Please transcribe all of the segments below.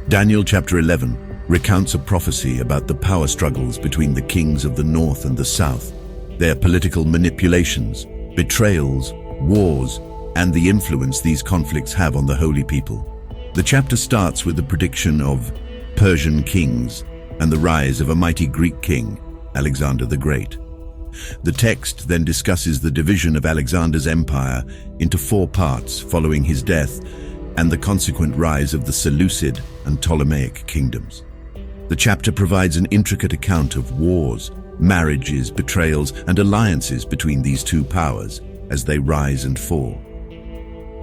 Daniel chapter 11 recounts a prophecy about the power struggles between the kings of the north and the south, their political manipulations, betrayals, wars, and the influence these conflicts have on the holy people. The chapter starts with the prediction of Persian kings and the rise of a mighty Greek king, Alexander the Great. The text then discusses the division of Alexander's empire into 4 parts following his death and the consequent rise of the Seleucid and Ptolemaic kingdoms. The chapter provides an intricate account of wars, marriages, betrayals, and alliances between these 2 powers as they rise and fall.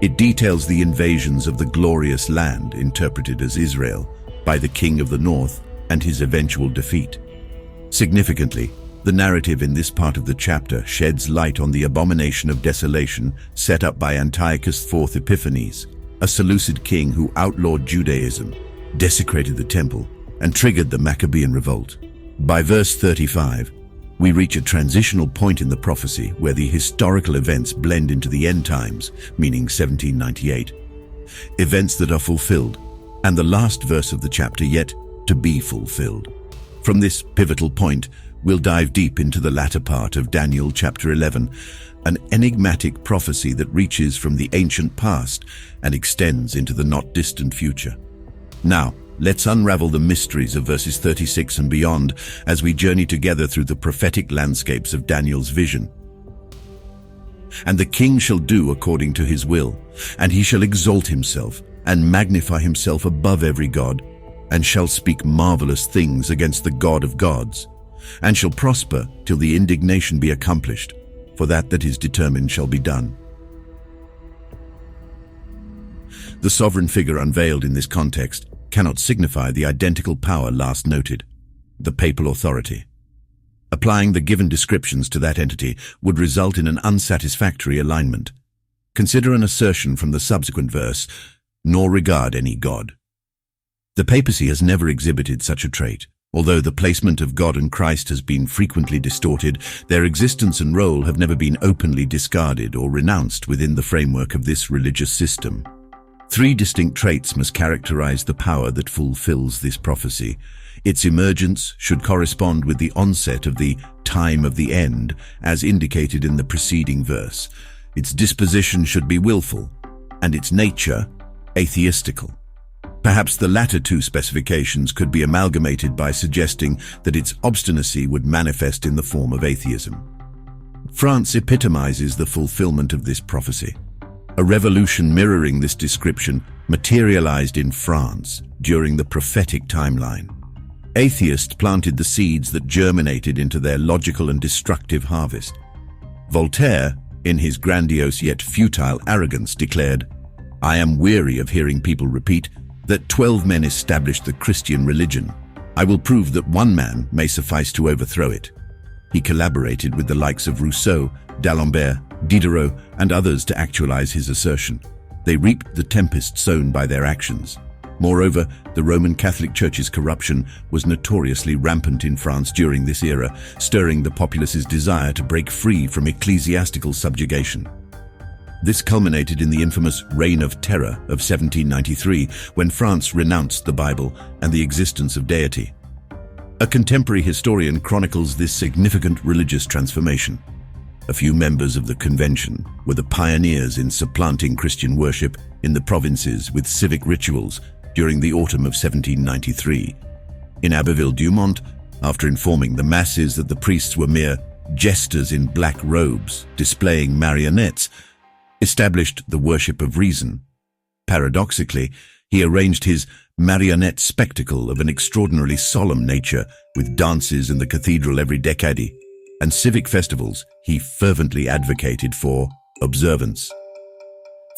It details the invasions of the glorious land, interpreted as Israel, by the king of the north and his eventual defeat. Significantly, the narrative in this part of the chapter sheds light on the Abomination of Desolation set up by Antiochus IV Epiphanes, a Seleucid king who outlawed Judaism, desecrated the temple, and triggered the Maccabean revolt. By verse 35, we reach a transitional point in the prophecy where the historical events blend into the end times, meaning 1798. Events that are fulfilled, and the last verse of the chapter yet to be fulfilled. From this pivotal point, we'll dive deep into the latter part of Daniel chapter 11, an enigmatic prophecy that reaches from the ancient past and extends into the not distant future. Now, let's unravel the mysteries of verses 36 and beyond as we journey together through the prophetic landscapes of Daniel's vision. And the king shall do according to his will, and he shall exalt himself and magnify himself above every god, and shall speak marvelous things against the God of gods, and shall prosper till the indignation be accomplished, for that is determined shall be done. The sovereign figure unveiled in this context cannot signify the identical power last noted, the papal authority. Applying the given descriptions to that entity would result in an unsatisfactory alignment. Consider an assertion from the subsequent verse, nor regard any god. The papacy has never exhibited such a trait. Although the placement of God and Christ has been frequently distorted, their existence and role have never been openly discarded or renounced within the framework of this religious system. 3 distinct traits must characterize the power that fulfills this prophecy. Its emergence should correspond with the onset of the time of the end, as indicated in the preceding verse. Its disposition should be willful, and its nature atheistical. Perhaps the latter 2 specifications could be amalgamated by suggesting that its obstinacy would manifest in the form of atheism. France epitomizes the fulfillment of this prophecy. A revolution mirroring this description materialized in France during the prophetic timeline. Atheists planted the seeds that germinated into their logical and destructive harvest. Voltaire, in his grandiose yet futile arrogance, declared, "I am weary of hearing people repeat that 12 men established the Christian religion. I will prove that 1 man may suffice to overthrow it." He collaborated with the likes of Rousseau, d'Alembert, Diderot, and others to actualize his assertion. They reaped the tempest sown by their actions. Moreover, the Roman Catholic Church's corruption was notoriously rampant in France during this era, stirring the populace's desire to break free from ecclesiastical subjugation. This culminated in the infamous Reign of Terror of 1793, when France renounced the Bible and the existence of deity. A contemporary historian chronicles this significant religious transformation. A few members of the convention were the pioneers in supplanting Christian worship in the provinces with civic rituals during the autumn of 1793. In Abbeville-Dumont, after informing the masses that the priests were mere jesters in black robes displaying marionettes, established the worship of reason. Paradoxically, he arranged his marionette spectacle of an extraordinarily solemn nature with dances in the cathedral every decade, and civic festivals he fervently advocated for observance.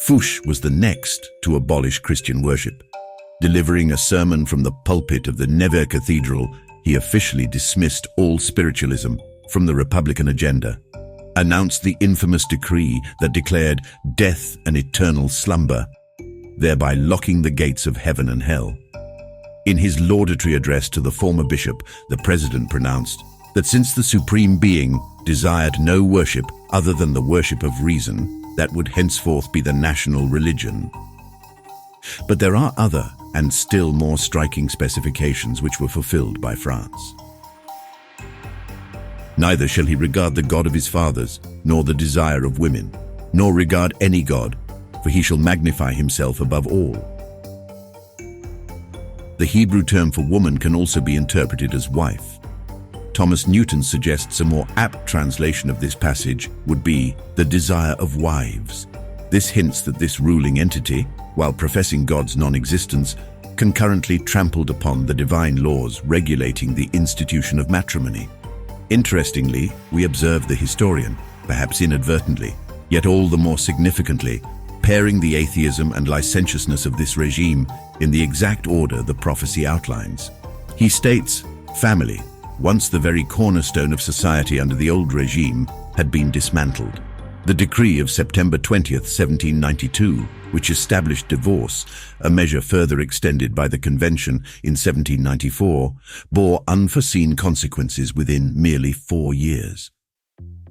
Fouché was the next to abolish Christian worship. Delivering a sermon from the pulpit of the Nevers Cathedral, he officially dismissed all spiritualism from the Republican agenda, announced the infamous decree that declared death and eternal slumber, thereby locking the gates of heaven and hell. In his laudatory address to the former bishop, the president pronounced that since the Supreme Being desired no worship other than the worship of reason, that would henceforth be the national religion. But there are other and still more striking specifications which were fulfilled by France. Neither shall he regard the God of his fathers, nor the desire of women, nor regard any God, for he shall magnify himself above all. The Hebrew term for woman can also be interpreted as wife. Thomas Newton suggests a more apt translation of this passage would be the desire of wives. This hints that this ruling entity, while professing God's non-existence, concurrently trampled upon the divine laws regulating the institution of matrimony. Interestingly, we observe the historian, perhaps inadvertently, yet all the more significantly, pairing the atheism and licentiousness of this regime in the exact order the prophecy outlines. He states, family, once the very cornerstone of society under the old regime, had been dismantled. The decree of September 20th, 1792, which established divorce, a measure further extended by the Convention in 1794, bore unforeseen consequences within merely 4 years.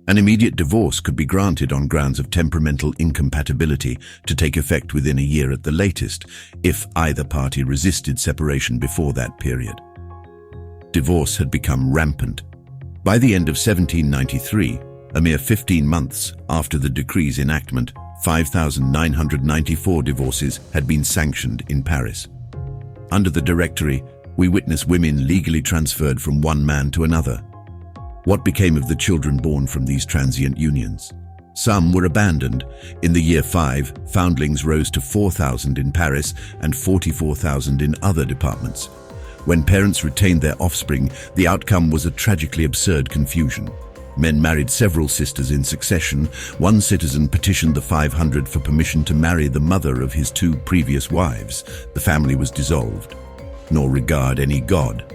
An immediate divorce could be granted on grounds of temperamental incompatibility to take effect within a year at the latest, if either party resisted separation before that period. Divorce had become rampant. By the end of 1793, a mere 15 months after the decree's enactment, 5,994 divorces had been sanctioned in Paris. Under the Directory, we witness women legally transferred from one man to another. What became of the children born from these transient unions? Some were abandoned. In the year 5, foundlings rose to 4,000 in Paris and 44,000 in other departments. When parents retained their offspring, the outcome was a tragically absurd confusion. Men married several sisters in succession. One citizen petitioned the 500 for permission to marry the mother of his 2 previous wives. The family was dissolved. Nor regard any God.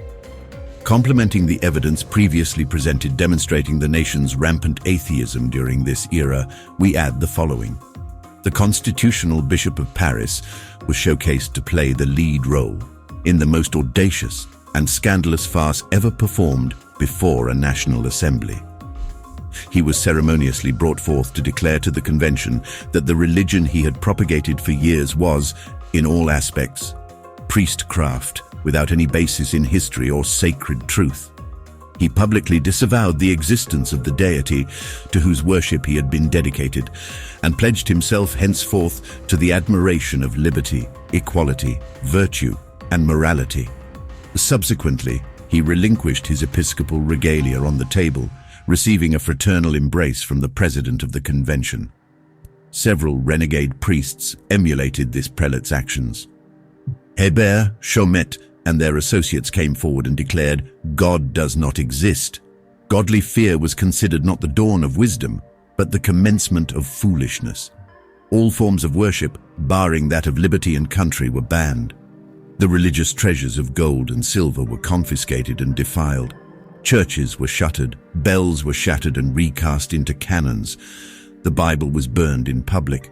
Complementing the evidence previously presented demonstrating the nation's rampant atheism during this era, we add the following. The constitutional Bishop of Paris was showcased to play the lead role in the most audacious and scandalous farce ever performed before a national assembly. He was ceremoniously brought forth to declare to the convention that the religion he had propagated for years was, in all aspects, priestcraft without any basis in history or sacred truth. He publicly disavowed the existence of the deity to whose worship he had been dedicated and pledged himself henceforth to the admiration of liberty, equality, virtue, and morality. Subsequently, he relinquished his episcopal regalia on the table, receiving a fraternal embrace from the president of the convention. Several renegade priests emulated this prelate's actions. Hébert, Chaumet, and their associates came forward and declared, God does not exist. Godly fear was considered not the dawn of wisdom, but the commencement of foolishness. All forms of worship, barring that of liberty and country, were banned. The religious treasures of gold and silver were confiscated and defiled. Churches were shuttered, bells were shattered and recast into cannons. The Bible was burned in public.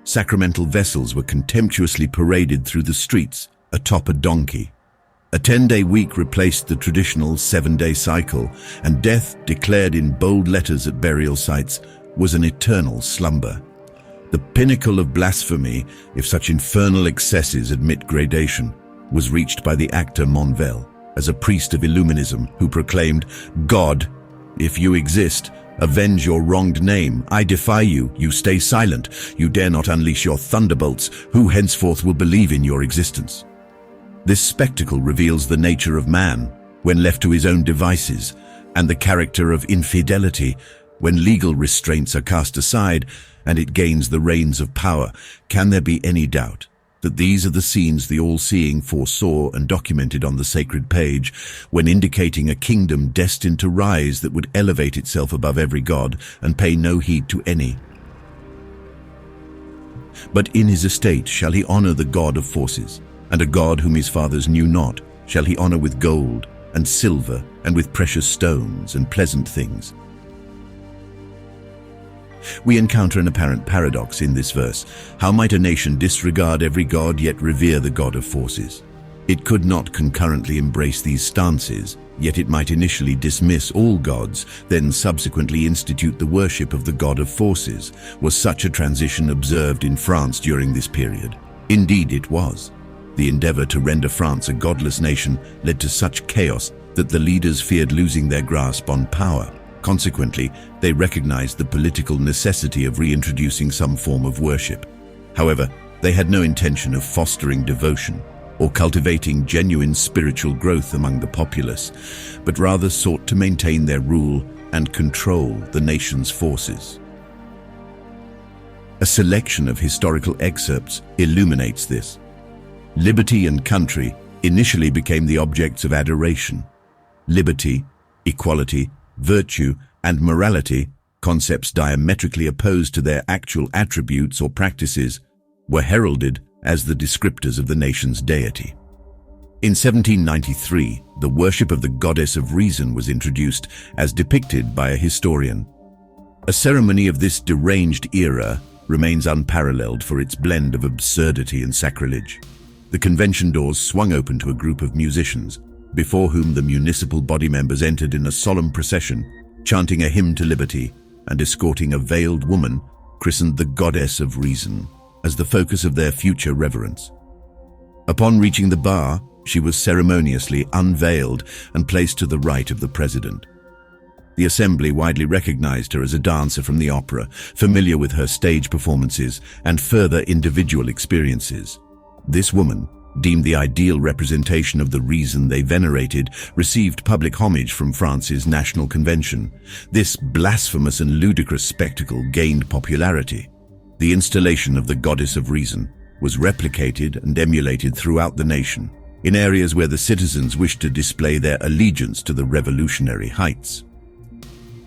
Sacramental vessels were contemptuously paraded through the streets atop a donkey. A 10-day week replaced the traditional 7-day cycle, and death, declared in bold letters at burial sites, was an eternal slumber. The pinnacle of blasphemy, if such infernal excesses admit gradation, was reached by the actor Monvel, as a priest of Illuminism who proclaimed, God, if you exist, avenge your wronged name. I defy you. You stay silent. You dare not unleash your thunderbolts. Who henceforth will believe in your existence? This spectacle reveals the nature of man when left to his own devices, and the character of infidelity when legal restraints are cast aside and it gains the reins of power. Can there be any doubt that these are the scenes the all-seeing foresaw and documented on the sacred page when indicating a kingdom destined to rise that would elevate itself above every god and pay no heed to any? But in his estate shall he honor the God of forces, and a God whom his fathers knew not shall he honor with gold and silver and with precious stones and pleasant things. We encounter an apparent paradox in this verse. How might a nation disregard every god yet revere the God of forces? It could not concurrently embrace these stances, yet it might initially dismiss all gods, then subsequently institute the worship of the god of forces. Was such a transition observed in France during this period? Indeed it was. The endeavor to render France a godless nation led to such chaos that the leaders feared losing their grasp on power. Consequently, they recognized the political necessity of reintroducing some form of worship. However, they had no intention of fostering devotion or cultivating genuine spiritual growth among the populace, but rather sought to maintain their rule and control the nation's forces. A selection of historical excerpts illuminates this. Liberty and country initially became the objects of adoration. Liberty, equality, virtue, and morality, concepts diametrically opposed to their actual attributes or practices, were heralded as the descriptors of the nation's deity. In 1793, the worship of the goddess of reason was introduced as depicted by a historian. A ceremony of this deranged era remains unparalleled for its blend of absurdity and sacrilege. The convention doors swung open to a group of musicians, before whom the municipal body members entered in a solemn procession, chanting a hymn to liberty and escorting a veiled woman christened the Goddess of Reason as the focus of their future reverence. Upon reaching the bar, she was ceremoniously unveiled and placed to the right of the president. The assembly widely recognized her as a dancer from the opera, familiar with her stage performances and further individual experiences. This woman, deemed the ideal representation of the reason they venerated, received public homage from France's National Convention. This blasphemous and ludicrous spectacle gained popularity. The installation of the Goddess of Reason was replicated and emulated throughout the nation, in areas where the citizens wished to display their allegiance to the revolutionary heights.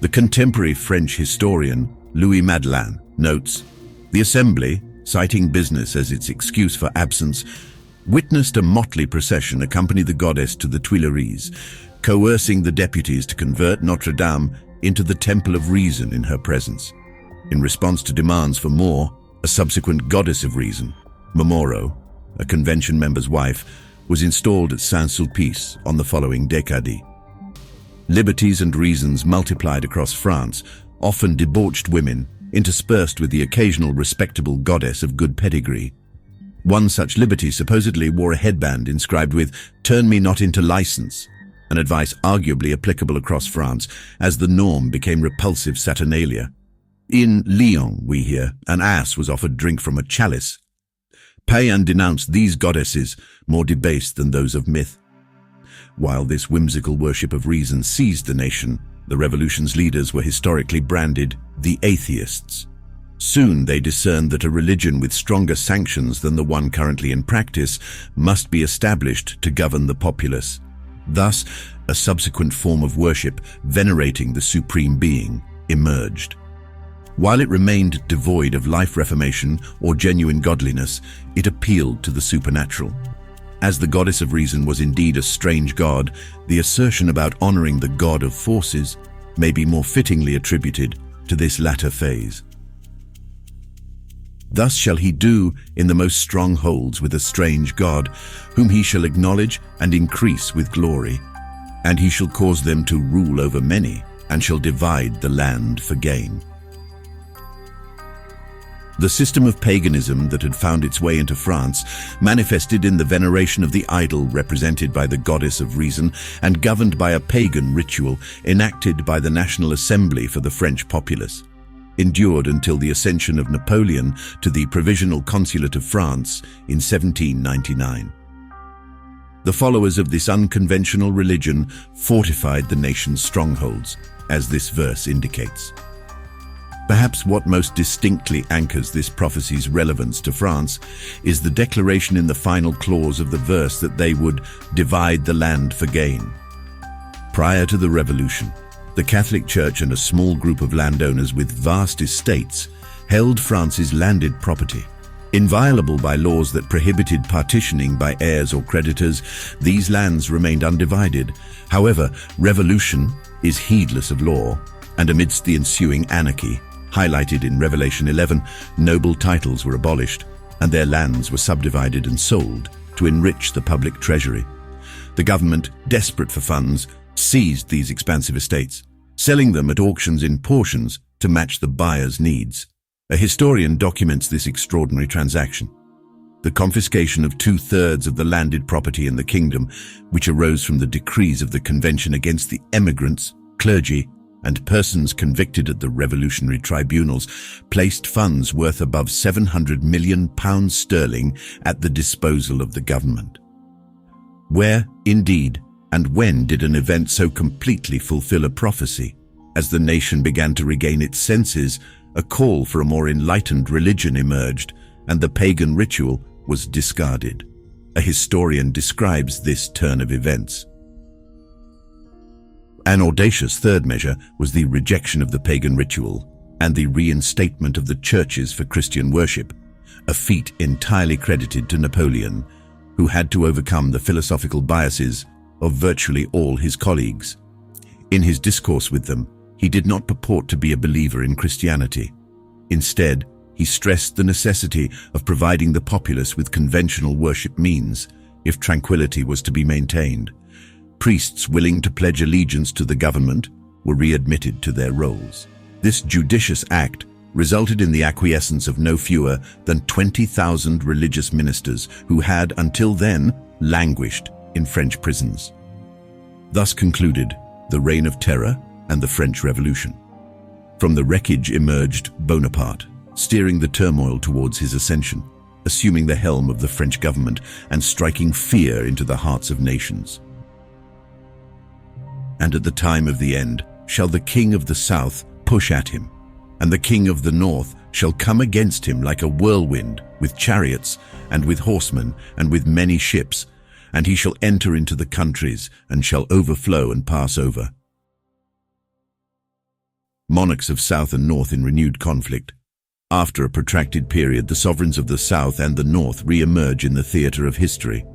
The contemporary French historian Louis Madeleine notes, "The assembly, citing business as its excuse for absence, witnessed a motley procession accompany the goddess to the Tuileries, coercing the deputies to convert Notre Dame into the Temple of Reason in her presence. In response to demands for more, a subsequent goddess of reason, Momoro, a convention member's wife, was installed at Saint-Sulpice on the following décade. Liberties and reasons multiplied across France, often debauched women, interspersed with the occasional respectable goddess of good pedigree. One such liberty supposedly wore a headband inscribed with "Turn me not into license," an advice arguably applicable across France, as the norm became repulsive saturnalia. In Lyon, we hear, an ass was offered drink from a chalice. Payen denounced these goddesses, more debased than those of myth. While this whimsical worship of reason seized the nation, the revolution's leaders were historically branded the atheists. Soon they discerned that a religion with stronger sanctions than the one currently in practice must be established to govern the populace. Thus, a subsequent form of worship, venerating the supreme being, emerged. While it remained devoid of life reformation or genuine godliness, it appealed to the supernatural. As the goddess of reason was indeed a strange god, the assertion about honoring the god of forces may be more fittingly attributed to this latter phase. Thus shall he do in the most strongholds with a strange god, whom he shall acknowledge and increase with glory. And he shall cause them to rule over many, and shall divide the land for gain. The system of paganism that had found its way into France manifested in the veneration of the idol represented by the goddess of reason and governed by a pagan ritual enacted by the National Assembly for the French populace, endured until the ascension of Napoleon to the Provisional Consulate of France in 1799. The followers of this unconventional religion fortified the nation's strongholds, as this verse indicates. Perhaps what most distinctly anchors this prophecy's relevance to France is the declaration in the final clause of the verse that they would divide the land for gain. Prior to the Revolution, the Catholic Church and a small group of landowners with vast estates held France's landed property. Inviolable by laws that prohibited partitioning by heirs or creditors, these lands remained undivided. However, revolution is heedless of law, and amidst the ensuing anarchy, highlighted in Revelation 11, noble titles were abolished, and their lands were subdivided and sold to enrich the public treasury. The government, desperate for funds, seized these expansive estates, selling them at auctions in portions to match the buyer's needs. A historian documents this extraordinary transaction. The confiscation of 2/3 of the landed property in the kingdom, which arose from the decrees of the Convention against the emigrants, clergy, and persons convicted at the revolutionary tribunals, placed funds worth above £700 million at the disposal of the government. Where, indeed, and when did an event so completely fulfill a prophecy? As the nation began to regain its senses, a call for a more enlightened religion emerged, and the pagan ritual was discarded. A historian describes this turn of events. An audacious third measure was the rejection of the pagan ritual and the reinstatement of the churches for Christian worship, a feat entirely credited to Napoleon, who had to overcome the philosophical biases of virtually all his colleagues. In his discourse with them, he did not purport to be a believer in Christianity. Instead, he stressed the necessity of providing the populace with conventional worship means if tranquility was to be maintained. Priests willing to pledge allegiance to the government were readmitted to their roles. This judicious act resulted in the acquiescence of no fewer than 20,000 religious ministers who had, until then, languished in French prisons. Thus concluded the Reign of Terror and the French Revolution. From the wreckage emerged Bonaparte, steering the turmoil towards his ascension, assuming the helm of the French government and striking fear into the hearts of nations. And at the time of the end shall the king of the south push at him, and the king of the north shall come against him like a whirlwind, with chariots, and with horsemen, and with many ships, and he shall enter into the countries, and shall overflow and pass over. Monarchs of south and north in renewed conflict. After a protracted period, the sovereigns of the south and the north re-emerge in the theatre of history.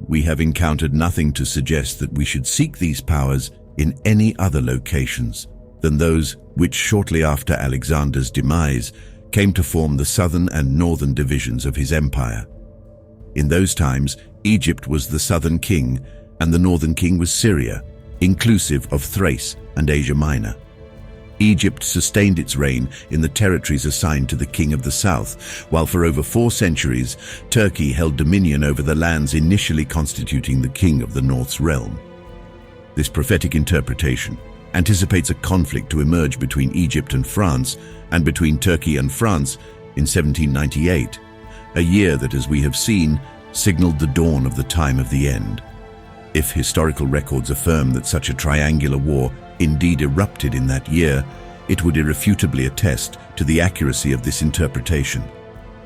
We have encountered nothing to suggest that we should seek these powers in any other locations than those which shortly after Alexander's demise came to form the southern and northern divisions of his empire. In those times, Egypt was the southern king and the northern king was Syria, inclusive of Thrace and Asia Minor. Egypt sustained its reign in the territories assigned to the king of the south, while for over 4 centuries, Turkey held dominion over the lands initially constituting the king of the north's realm. This prophetic interpretation anticipates a conflict to emerge between Egypt and France, and between Turkey and France in 1798, a year that, as we have seen, signaled the dawn of the time of the end. If historical records affirm that such a triangular war indeed erupted in that year, it would irrefutably attest to the accuracy of this interpretation.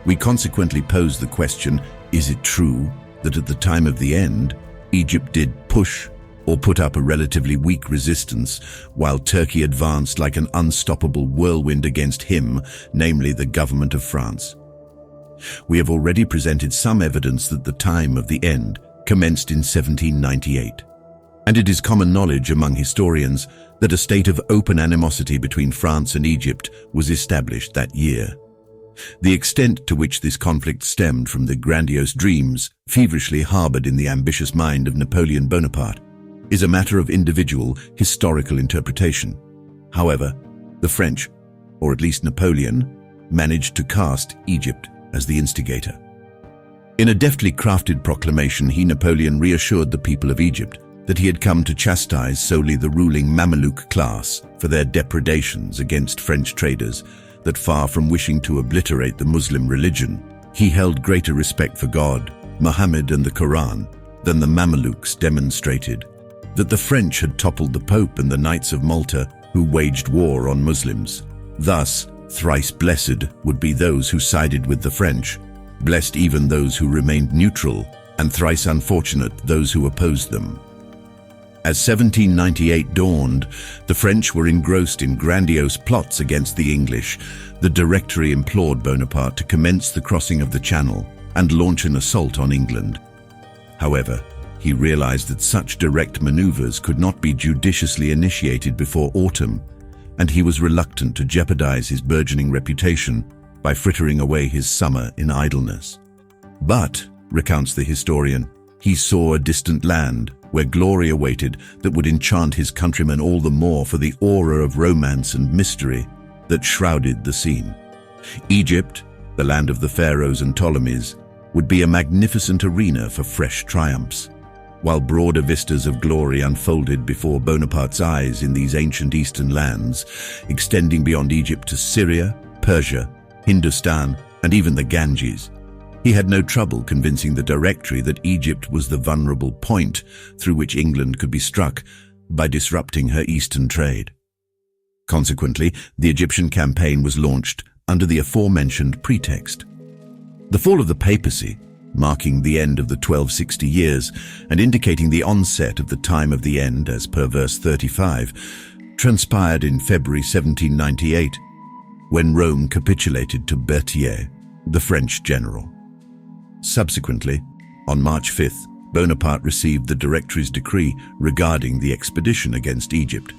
We consequently pose the question, is it true that at the time of the end, Egypt did push or put up a relatively weak resistance, while Turkey advanced like an unstoppable whirlwind against him, namely the government of France? We have already presented some evidence that the time of the end commenced in 1798. And it is common knowledge among historians that a state of open animosity between France and Egypt was established that year. The extent to which this conflict stemmed from the grandiose dreams feverishly harbored in the ambitious mind of Napoleon Bonaparte is a matter of individual historical interpretation. However, the French, or at least Napoleon, managed to cast Egypt as the instigator. In a deftly crafted proclamation, Napoleon reassured the people of Egypt that he had come to chastise solely the ruling Mameluke class for their depredations against French traders, that far from wishing to obliterate the Muslim religion, he held greater respect for God, Muhammad and the Quran than the Mamelukes demonstrated, that the French had toppled the Pope and the Knights of Malta who waged war on Muslims. Thus, thrice blessed would be those who sided with the French, blessed even those who remained neutral, and thrice unfortunate those who opposed them. As 1798 dawned, the French were engrossed in grandiose plots against the English. The Directory implored Bonaparte to commence the crossing of the Channel and launch an assault on England. However, he realized that such direct maneuvers could not be judiciously initiated before autumn, and he was reluctant to jeopardize his burgeoning reputation by frittering away his summer in idleness. But recounts the historian, he saw a distant land where glory awaited that would enchant his countrymen all the more for the aura of romance and mystery that shrouded the scene. Egypt, the land of the pharaohs and Ptolemies, would be a magnificent arena for fresh triumphs, while broader vistas of glory unfolded before Bonaparte's eyes in these ancient eastern lands, extending beyond Egypt to Syria, Persia, Hindustan, and even the Ganges. He had no trouble convincing the Directory that Egypt was the vulnerable point through which England could be struck by disrupting her eastern trade. Consequently, the Egyptian campaign was launched under the aforementioned pretext. The fall of the papacy, marking the end of the 1260 years and indicating the onset of the time of the end as per verse 35, transpired in February 1798, when Rome capitulated to Berthier, the French general. Subsequently, on March 5th, Bonaparte received the Directory's decree regarding the expedition against Egypt.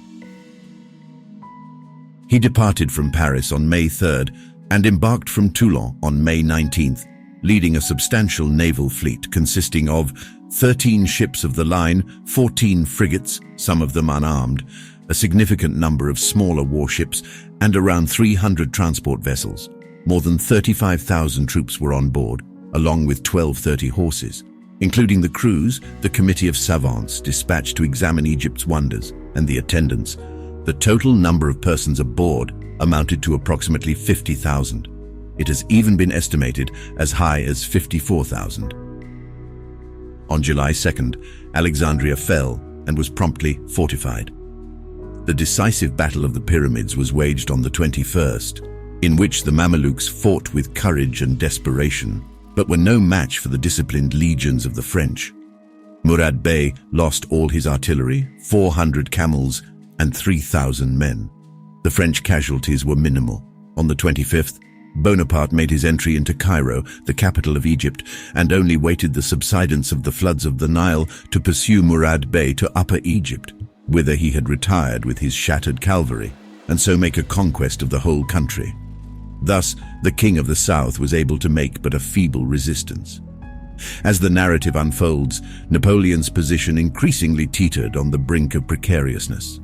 He departed from Paris on May 3rd and embarked from Toulon on May 19th, leading a substantial naval fleet consisting of 13 ships of the line, 14 frigates, some of them unarmed, a significant number of smaller warships, and around 300 transport vessels. More than 35,000 troops were on board, along with 1,230 horses, including the crews, the committee of savants dispatched to examine Egypt's wonders, and the attendants. The total number of persons aboard amounted to approximately 50,000. It has even been estimated as high as 54,000. On July 2nd, Alexandria fell and was promptly fortified. The decisive Battle of the Pyramids was waged on the 21st, in which the Mamelukes fought with courage and desperation, but were no match for the disciplined legions of the French. Murad Bey lost all his artillery, 400 camels, and 3,000 men. The French casualties were minimal. On the 25th, Bonaparte made his entry into Cairo, the capital of Egypt, and only waited the subsidence of the floods of the Nile to pursue Murad Bey to Upper Egypt, whither he had retired with his shattered cavalry, and so make a conquest of the whole country. Thus, the King of the South was able to make but a feeble resistance. As the narrative unfolds, Napoleon's position increasingly teetered on the brink of precariousness.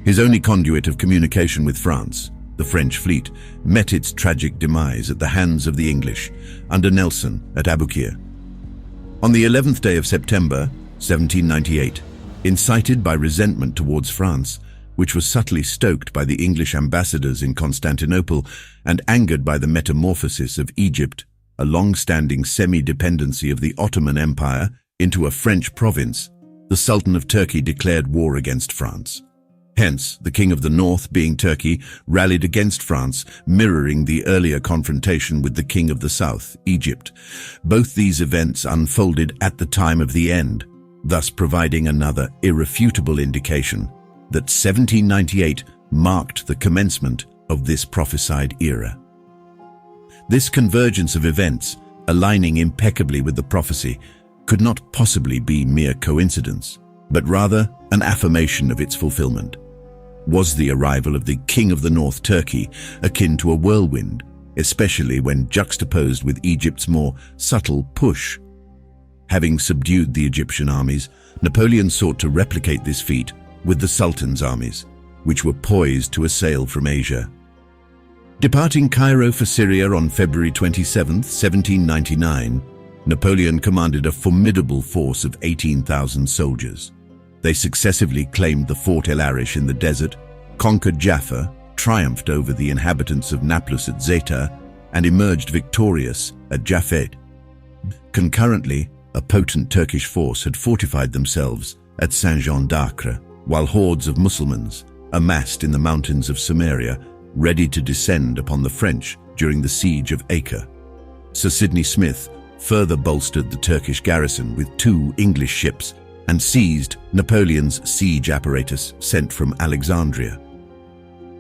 His only conduit of communication with France, the French fleet, met its tragic demise at the hands of the English, under Nelson at Aboukir. On the 11th day of September, 1798, incited by resentment towards France, which was subtly stoked by the English ambassadors in Constantinople and angered by the metamorphosis of Egypt, a long-standing semi-dependency of the Ottoman Empire, into a French province, the Sultan of Turkey declared war against France. Hence, the King of the North, being Turkey, rallied against France, mirroring the earlier confrontation with the King of the South, Egypt. Both these events unfolded at the time of the end, thus providing another irrefutable indication that 1798 marked the commencement of this prophesied era. This convergence of events, aligning impeccably with the prophecy, could not possibly be mere coincidence, but rather an affirmation of its fulfillment. Was the arrival of the King of the North, Turkey, akin to a whirlwind, especially when juxtaposed with Egypt's more subtle push? Having subdued the Egyptian armies, Napoleon sought to replicate this feat with the Sultan's armies, which were poised to assail from Asia. Departing Cairo for Syria on February 27, 1799, Napoleon commanded a formidable force of 18,000 soldiers. They successively claimed the Fort El Arish in the desert, conquered Jaffa, triumphed over the inhabitants of Nablus at Zeta, and emerged victorious at Jaffet. Concurrently, a potent Turkish force had fortified themselves at Saint-Jean d'Acre, while hordes of Mussulmans amassed in the mountains of Samaria, ready to descend upon the French during the siege of Acre. Sir Sidney Smith further bolstered the Turkish garrison with 2 English ships and seized Napoleon's siege apparatus sent from Alexandria.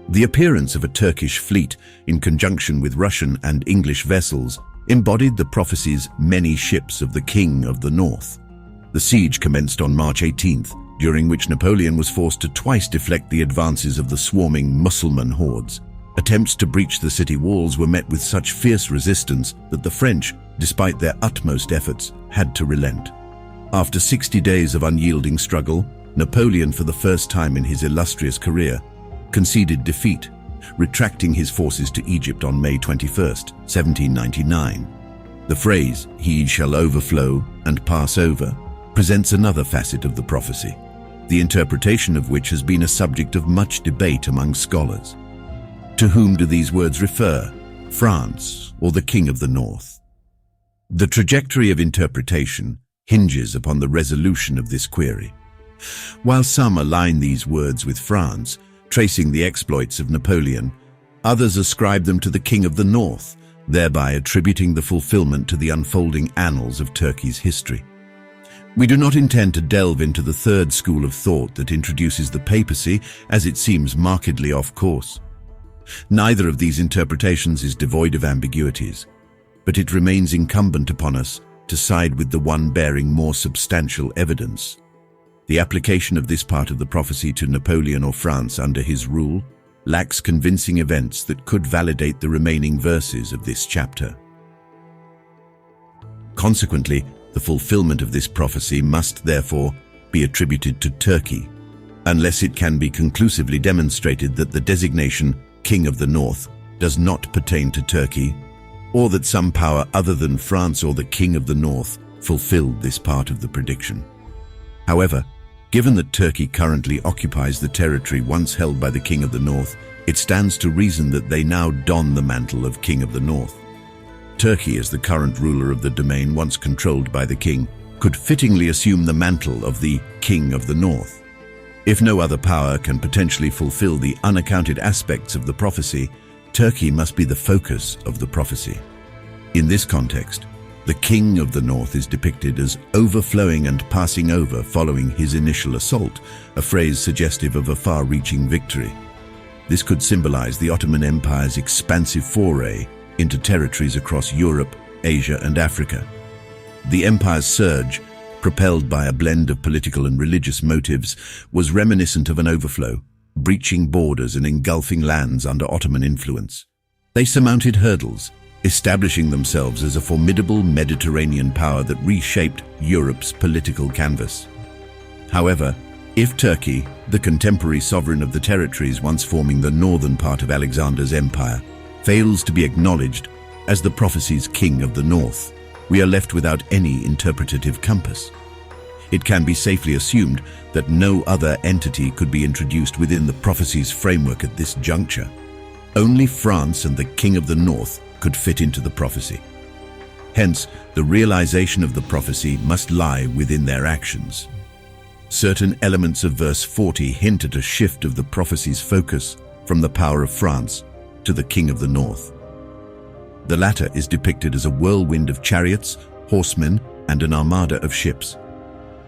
The appearance of a Turkish fleet in conjunction with Russian and English vessels embodied the prophecy's many ships of the King of the North. The siege commenced on March 18th, during which Napoleon was forced to twice deflect the advances of the swarming Mussulman hordes. Attempts to breach the city walls were met with such fierce resistance that the French, despite their utmost efforts, had to relent. After 60 days of unyielding struggle, Napoleon, for the first time in his illustrious career, conceded defeat, retracting his forces to Egypt on May 21, 1799. The phrase, "He shall overflow and pass over," presents another facet of the prophecy, the interpretation of which has been a subject of much debate among scholars. To whom do these words refer, France or the King of the North? The trajectory of interpretation hinges upon the resolution of this query. While some align these words with France, tracing the exploits of Napoleon, others ascribe them to the King of the North, thereby attributing the fulfillment to the unfolding annals of Turkey's history. We do not intend to delve into the third school of thought that introduces the papacy, as it seems markedly off course. Neither of these interpretations is devoid of ambiguities, but it remains incumbent upon us to side with the one bearing more substantial evidence. The application of this part of the prophecy to Napoleon or France under his rule lacks convincing events that could validate the remaining verses of this chapter. Consequently, the fulfillment of this prophecy must therefore be attributed to Turkey, unless it can be conclusively demonstrated that the designation King of the North does not pertain to Turkey, or that some power other than France or the King of the North fulfilled this part of the prediction. However, given that Turkey currently occupies the territory once held by the King of the North, it stands to reason that they now don the mantle of King of the North. Turkey, as the current ruler of the domain once controlled by the king, could fittingly assume the mantle of the King of the North. If no other power can potentially fulfill the unaccounted aspects of the prophecy, Turkey must be the focus of the prophecy. In this context, the King of the North is depicted as overflowing and passing over following his initial assault, a phrase suggestive of a far-reaching victory. This could symbolize the Ottoman Empire's expansive foray into territories across Europe, Asia, and Africa. The empire's surge, propelled by a blend of political and religious motives, was reminiscent of an overflow, breaching borders and engulfing lands under Ottoman influence. They surmounted hurdles, establishing themselves as a formidable Mediterranean power that reshaped Europe's political canvas. However, if Turkey, the contemporary sovereign of the territories once forming the northern part of Alexander's empire, fails to be acknowledged as the prophecy's King of the North, we are left without any interpretative compass. It can be safely assumed that no other entity could be introduced within the prophecy's framework at this juncture. Only France and the King of the North could fit into the prophecy. Hence, the realization of the prophecy must lie within their actions. Certain elements of verse 40 hint at a shift of the prophecy's focus from the power of France to the King of the North. The latter is depicted as a whirlwind of chariots, horsemen, and an armada of ships.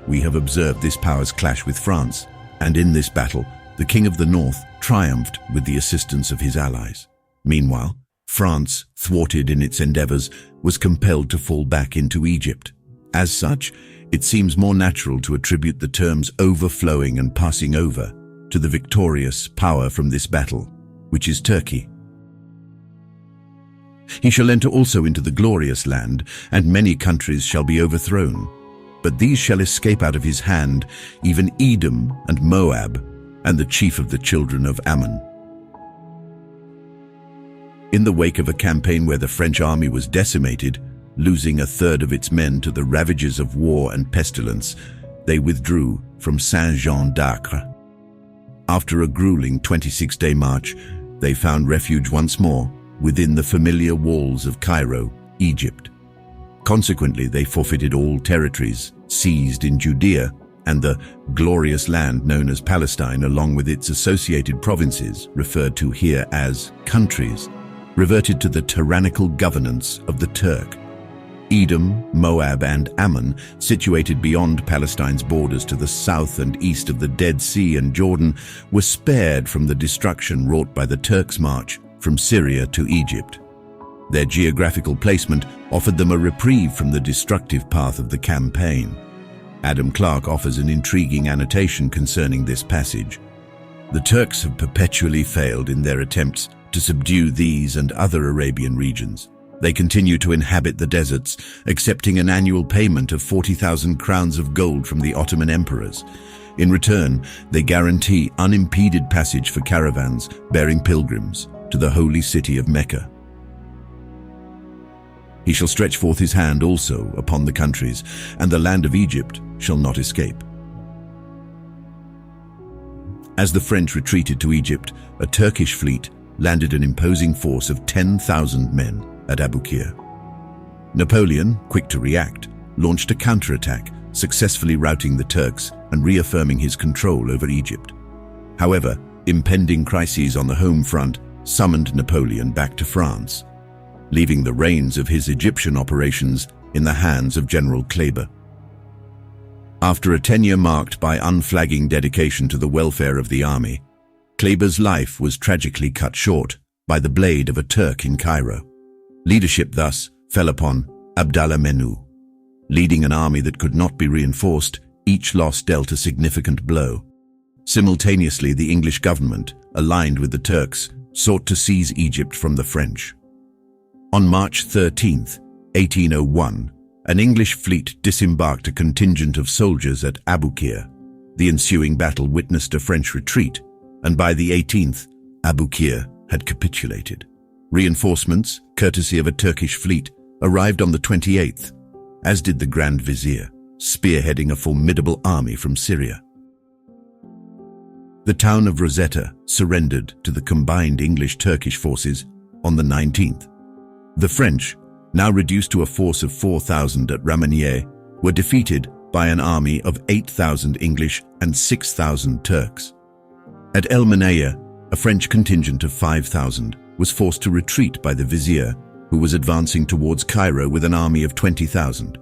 We have observed this power's clash with France, and in this battle, the King of the North triumphed with the assistance of his allies. Meanwhile, France, thwarted in its endeavors, was compelled to fall back into Egypt. As such, it seems more natural to attribute the terms overflowing and passing over to the victorious power from this battle, which is Turkey. He shall enter also into the glorious land, and many countries shall be overthrown. But these shall escape out of his hand, even Edom and Moab, and the chief of the children of Ammon. In the wake of a campaign where the French army was decimated, losing a third of its men to the ravages of war and pestilence, they withdrew from Saint-Jean d'Acre. After a grueling 26-day march, they found refuge once more within the familiar walls of Cairo, Egypt. Consequently, they forfeited all territories seized in Judea, and the glorious land known as Palestine, along with its associated provinces, referred to here as countries, reverted to the tyrannical governance of the Turk. Edom, Moab, and Ammon, situated beyond Palestine's borders to the south and east of the Dead Sea and Jordan, were spared from the destruction wrought by the Turks' march from Syria to Egypt. Their geographical placement offered them a reprieve from the destructive path of the campaign. Adam Clarke offers an intriguing annotation concerning this passage. The Turks have perpetually failed in their attempts to subdue these and other Arabian regions. They continue to inhabit the deserts, accepting an annual payment of 40,000 crowns of gold from the Ottoman emperors. In return, they guarantee unimpeded passage for caravans bearing pilgrims to the holy city of Mecca. He shall stretch forth his hand also upon the countries, and the land of Egypt shall not escape. As the French retreated to Egypt, a Turkish fleet landed an imposing force of 10,000 men at Aboukir. Napoleon, quick to react, launched a counterattack, successfully routing the Turks and reaffirming his control over Egypt. However, impending crises on the home front summoned Napoleon back to France, leaving the reins of his Egyptian operations in the hands of General Kleber. After a tenure marked by unflagging dedication to the welfare of the army, Kleber's life was tragically cut short by the blade of a Turk in Cairo. Leadership thus fell upon Abdallah Menu. Leading an army that could not be reinforced, each loss dealt a significant blow. Simultaneously, the English government, aligned with the Turks, sought to seize Egypt from the French. On March 13, 1801, an English fleet disembarked a contingent of soldiers at Aboukir. The ensuing battle witnessed a French retreat, and by the 18th, Aboukir had capitulated. Reinforcements, courtesy of a Turkish fleet, arrived on the 28th, as did the Grand Vizier, spearheading a formidable army from Syria. The town of Rosetta surrendered to the combined English-Turkish forces on the 19th. The French, now reduced to a force of 4,000 at Ramanieh, were defeated by an army of 8,000 English and 6,000 Turks. At El Manaya, a French contingent of 5,000 was forced to retreat by the vizier, who was advancing towards Cairo with an army of 20,000.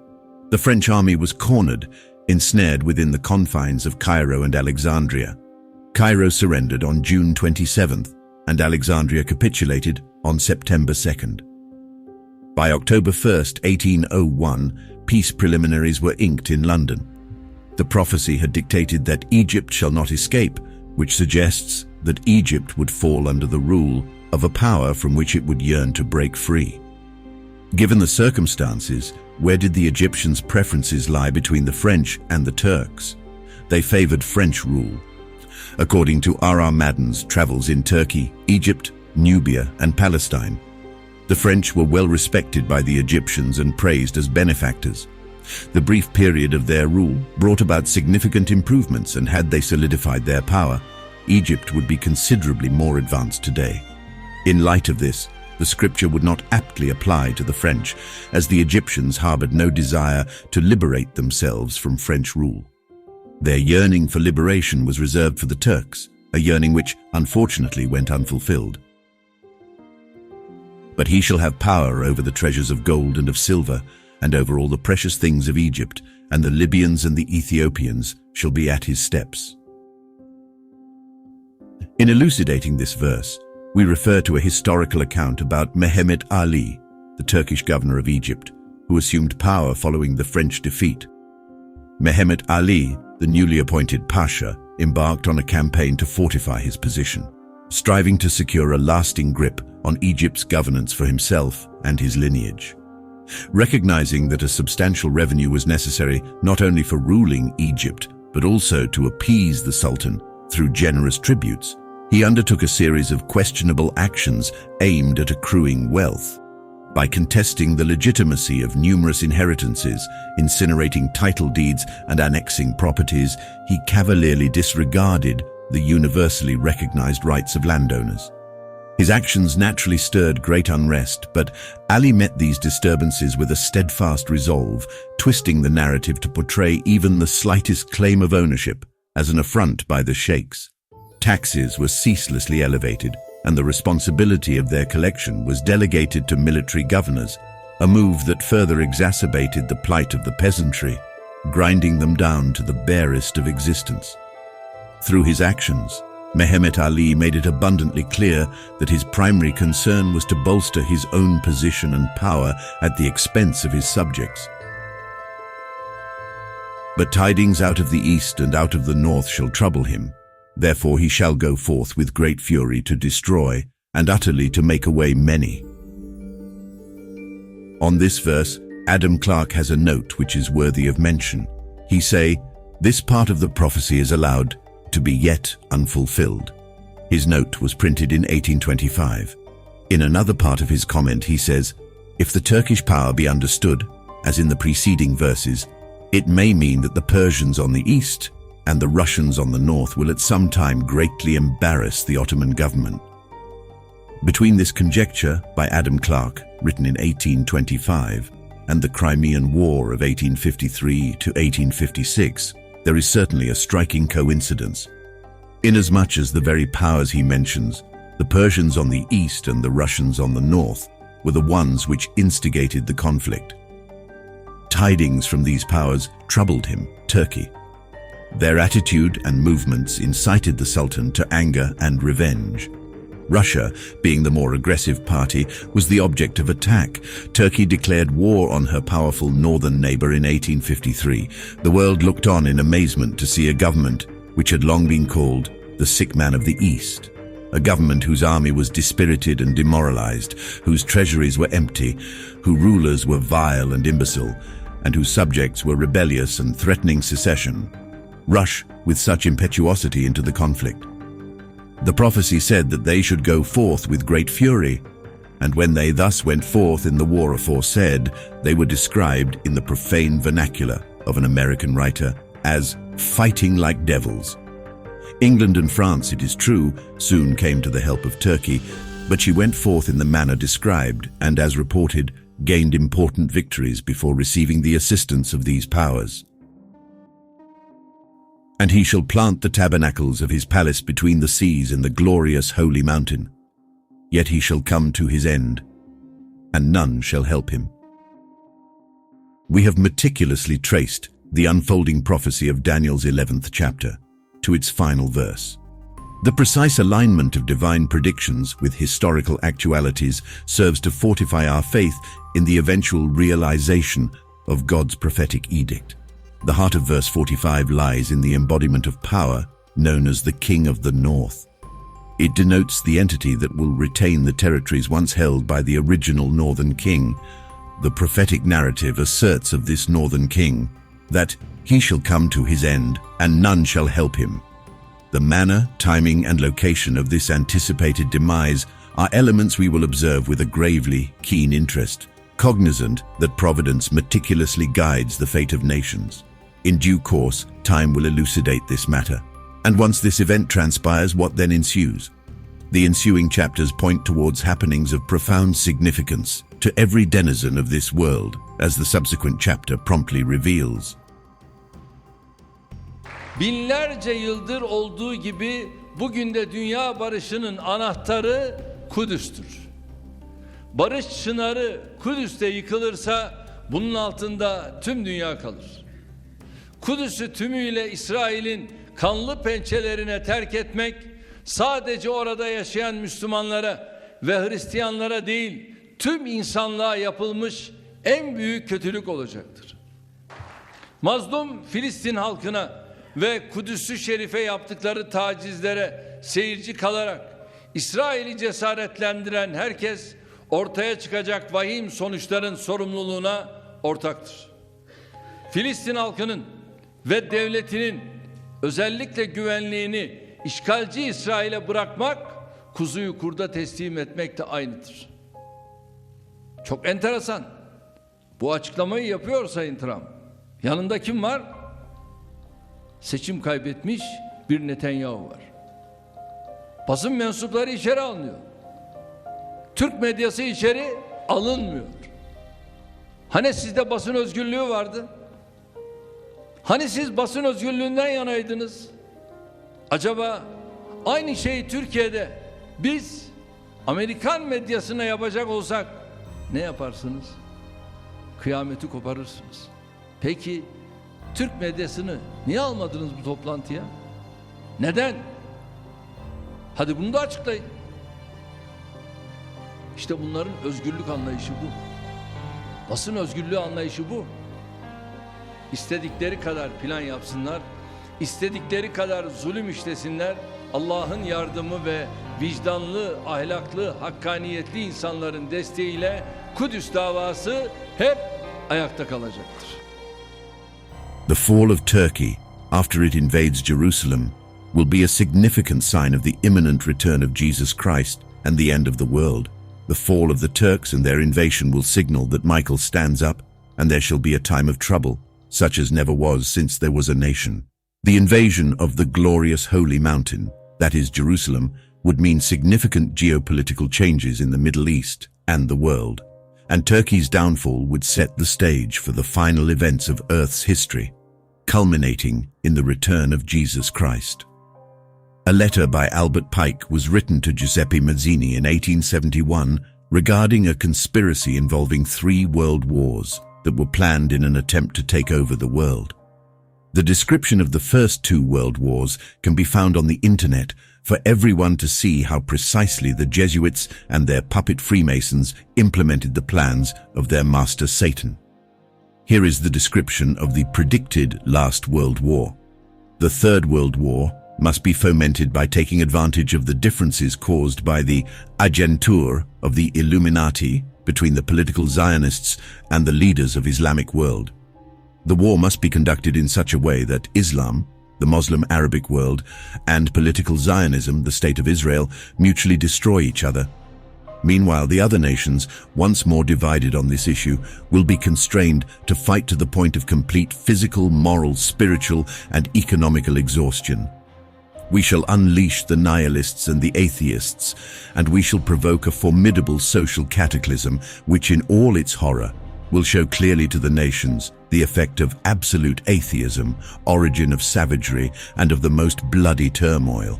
The French army was cornered, ensnared within the confines of Cairo and Alexandria. Cairo surrendered on June 27th, and Alexandria capitulated on September 2nd. By October 1st, 1801, peace preliminaries were inked in London. The prophecy had dictated that Egypt shall not escape, which suggests that Egypt would fall under the rule of a power from which it would yearn to break free. Given the circumstances, where did the Egyptians' preferences lie between the French and the Turks? They favored French rule. According to R.R. Madden's Travels in Turkey, Egypt, Nubia, and Palestine, the French were well respected by the Egyptians and praised as benefactors. The brief period of their rule brought about significant improvements, and had they solidified their power, Egypt would be considerably more advanced today. In light of this, the scripture would not aptly apply to the French, as the Egyptians harbored no desire to liberate themselves from French rule. Their yearning for liberation was reserved for the Turks, a yearning which, unfortunately, went unfulfilled. But he shall have power over the treasures of gold and of silver, and over all the precious things of Egypt, and the Libyans and the Ethiopians shall be at his steps. In elucidating this verse, we refer to a historical account about Mehmet Ali, the Turkish governor of Egypt, who assumed power following the French defeat. Mehmet Ali, the newly appointed Pasha, embarked on a campaign to fortify his position, striving to secure a lasting grip on Egypt's governance for himself and his lineage. Recognizing that a substantial revenue was necessary not only for ruling Egypt, but also to appease the Sultan through generous tributes, he undertook a series of questionable actions aimed at accruing wealth. By contesting the legitimacy of numerous inheritances, incinerating title deeds, and annexing properties, he cavalierly disregarded the universally recognized rights of landowners. His actions naturally stirred great unrest, but Ali met these disturbances with a steadfast resolve, twisting the narrative to portray even the slightest claim of ownership as an affront by the sheikhs. Taxes were ceaselessly elevated, and the responsibility of their collection was delegated to military governors, a move that further exacerbated the plight of the peasantry, grinding them down to the barest of existence. Through his actions, Mehmet Ali made it abundantly clear that his primary concern was to bolster his own position and power at the expense of his subjects. But tidings out of the east and out of the north shall trouble him. Therefore he shall go forth with great fury to destroy, and utterly to make away many. On this verse, Adam Clarke has a note which is worthy of mention. He say, "This part of the prophecy is allowed to be yet unfulfilled." His note was printed in 1825. In another part of his comment he says, "If the Turkish power be understood, as in the preceding verses, it may mean that the Persians on the east and the Russians on the north will at some time greatly embarrass the Ottoman government." Between this conjecture by Adam Clarke, written in 1825, and the Crimean War of 1853 to 1856, there is certainly a striking coincidence. Inasmuch as the very powers he mentions, the Persians on the east and the Russians on the north, were the ones which instigated the conflict. Tidings from these powers troubled him, Turkey. Their attitude and movements incited the Sultan to anger and revenge. Russia, being the more aggressive party, was the object of attack. Turkey declared war on her powerful northern neighbor in 1853. The world looked on in amazement to see a government which had long been called the sick man of the East, a government whose army was dispirited and demoralized, whose treasuries were empty, whose rulers were vile and imbecile, and whose subjects were rebellious and threatening secession, rush with such impetuosity into the conflict. The prophecy said that they should go forth with great fury, and when they thus went forth in the war aforesaid, they were described in the profane vernacular of an American writer as fighting like devils. England and France, it is true, soon came to the help of Turkey, but she went forth in the manner described and, as reported, gained important victories before receiving the assistance of these powers. "And he shall plant the tabernacles of his palace between the seas in the glorious holy mountain. Yet he shall come to his end, and none shall help him." We have meticulously traced the unfolding prophecy of Daniel's 11th chapter to its final verse. The precise alignment of divine predictions with historical actualities serves to fortify our faith in the eventual realization of God's prophetic edict. The heart of verse 45 lies in the embodiment of power known as the King of the North. It denotes the entity that will retain the territories once held by the original northern king. The prophetic narrative asserts of this northern king that he shall come to his end and none shall help him. The manner, timing, and location of this anticipated demise are elements we will observe with a gravely keen interest, cognizant that providence meticulously guides the fate of nations. In due course, time will elucidate this matter. And once this event transpires, what then ensues? The ensuing chapters point towards happenings of profound significance to every denizen of this world, as the subsequent chapter promptly reveals. Binlerce yıldır olduğu gibi bugün de dünya barışının anahtarı Kudüs'tür. Barış çınarı Kudüs'te yıkılırsa bunun altında tüm dünya kalır. Kudüs'ü tümüyle İsrail'in kanlı pençelerine terk etmek sadece orada yaşayan Müslümanlara ve Hristiyanlara değil tüm insanlığa yapılmış en büyük kötülük olacaktır. Mazlum Filistin halkına ve Kudüs-ü Şerif'e yaptıkları tacizlere seyirci kalarak İsrail'i cesaretlendiren herkes ortaya çıkacak vahim sonuçların sorumluluğuna ortaktır. Filistin halkının ve devletinin özellikle güvenliğini işgalci İsrail'e bırakmak, kuzuyu kurda teslim etmek de aynıdır. Çok enteresan. Bu açıklamayı yapıyor Sayın Trump. Yanında kim var? Seçim kaybetmiş bir Netanyahu var. Basın mensupları içeri alınıyor. Türk medyası içeri alınmıyor. Hani sizde basın özgürlüğü vardı? Hani siz basın özgürlüğünden yanaydınız? Acaba aynı şeyi Türkiye'de biz Amerikan medyasına yapacak olsak ne yaparsınız? Kıyameti koparırsınız. Peki Türk medyasını niye almadınız bu toplantıya? Neden? Hadi bunu da açıklayın. İşte bunların özgürlük anlayışı bu. Basın özgürlüğü anlayışı bu. İstedikleri kadar plan yapsınlar, istedikleri kadar zulüm işlesinler. Allah'ın yardımı ve vicdanlı, ahlaklı, hakkaniyetli insanların desteğiyle Kudüs davası hep ayakta kalacaktır. The fall of Turkey, after it invades Jerusalem, will be a significant sign of the imminent return of Jesus Christ and the end of the world. The fall of the Turks and their invasion will signal that Michael stands up, and there shall be a time of trouble, such as never was since there was a nation. The invasion of the glorious holy mountain, that is Jerusalem, would mean significant geopolitical changes in the Middle East and the world, and Turkey's downfall would set the stage for the final events of Earth's history, culminating in the return of Jesus Christ. A letter by Albert Pike was written to Giuseppe Mazzini in 1871 regarding a conspiracy involving 3 world wars that were planned in an attempt to take over the world. The description of the first 2 world wars can be found on the internet for everyone to see how precisely the Jesuits and their puppet Freemasons implemented the plans of their master Satan. Here is the description of the predicted last world war. The Third World War must be fomented by taking advantage of the differences caused by the agentur of the Illuminati between the political Zionists and the leaders of Islamic world. The war must be conducted in such a way that Islam, the Muslim Arabic world, and political Zionism, the State of Israel, mutually destroy each other. Meanwhile, the other nations, once more divided on this issue, will be constrained to fight to the point of complete physical, moral, spiritual, and economical exhaustion. We shall unleash the nihilists and the atheists, and we shall provoke a formidable social cataclysm which in all its horror will show clearly to the nations the effect of absolute atheism, origin of savagery, and of the most bloody turmoil.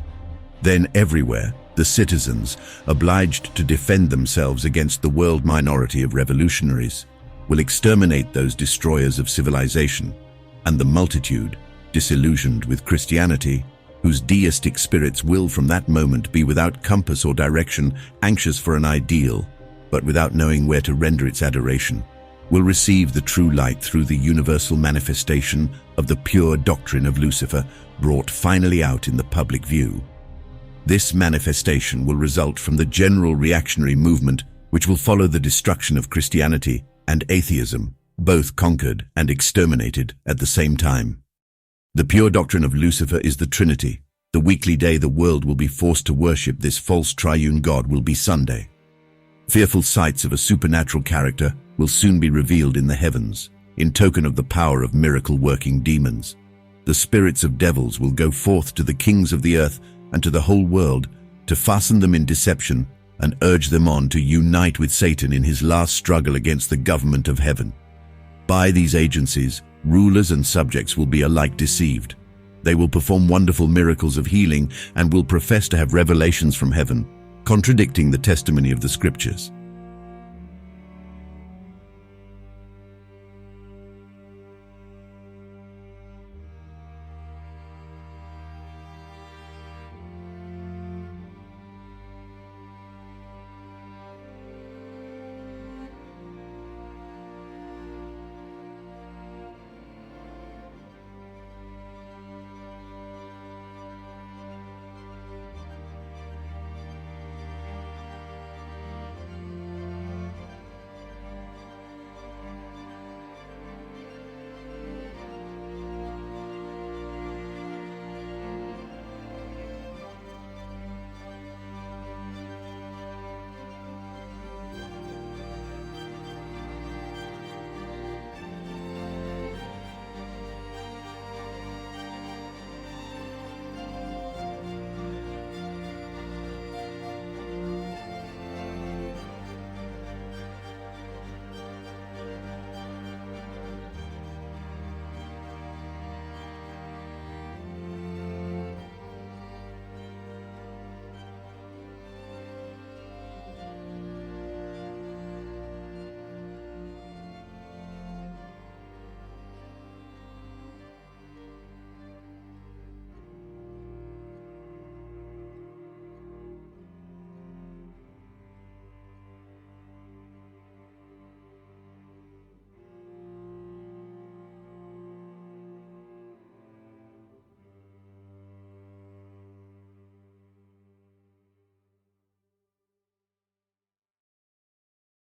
Then everywhere, the citizens, obliged to defend themselves against the world minority of revolutionaries, will exterminate those destroyers of civilization, and the multitude, disillusioned with Christianity, whose deistic spirits will from that moment be without compass or direction, anxious for an ideal, but without knowing where to render its adoration, will receive the true light through the universal manifestation of the pure doctrine of Lucifer, brought finally out in the public view. This manifestation will result from the general reactionary movement which will follow the destruction of Christianity and atheism, both conquered and exterminated at the same time. The pure doctrine of Lucifer is the Trinity. The weekly day the world will be forced to worship this false triune God will be Sunday. Fearful sights of a supernatural character will soon be revealed in the heavens, in token of the power of miracle-working demons. The spirits of devils will go forth to the kings of the earth and to the whole world to fasten them in deception and urge them on to unite with Satan in his last struggle against the government of heaven. By these agencies, rulers and subjects will be alike deceived. They will perform wonderful miracles of healing and will profess to have revelations from heaven, contradicting the testimony of the scriptures.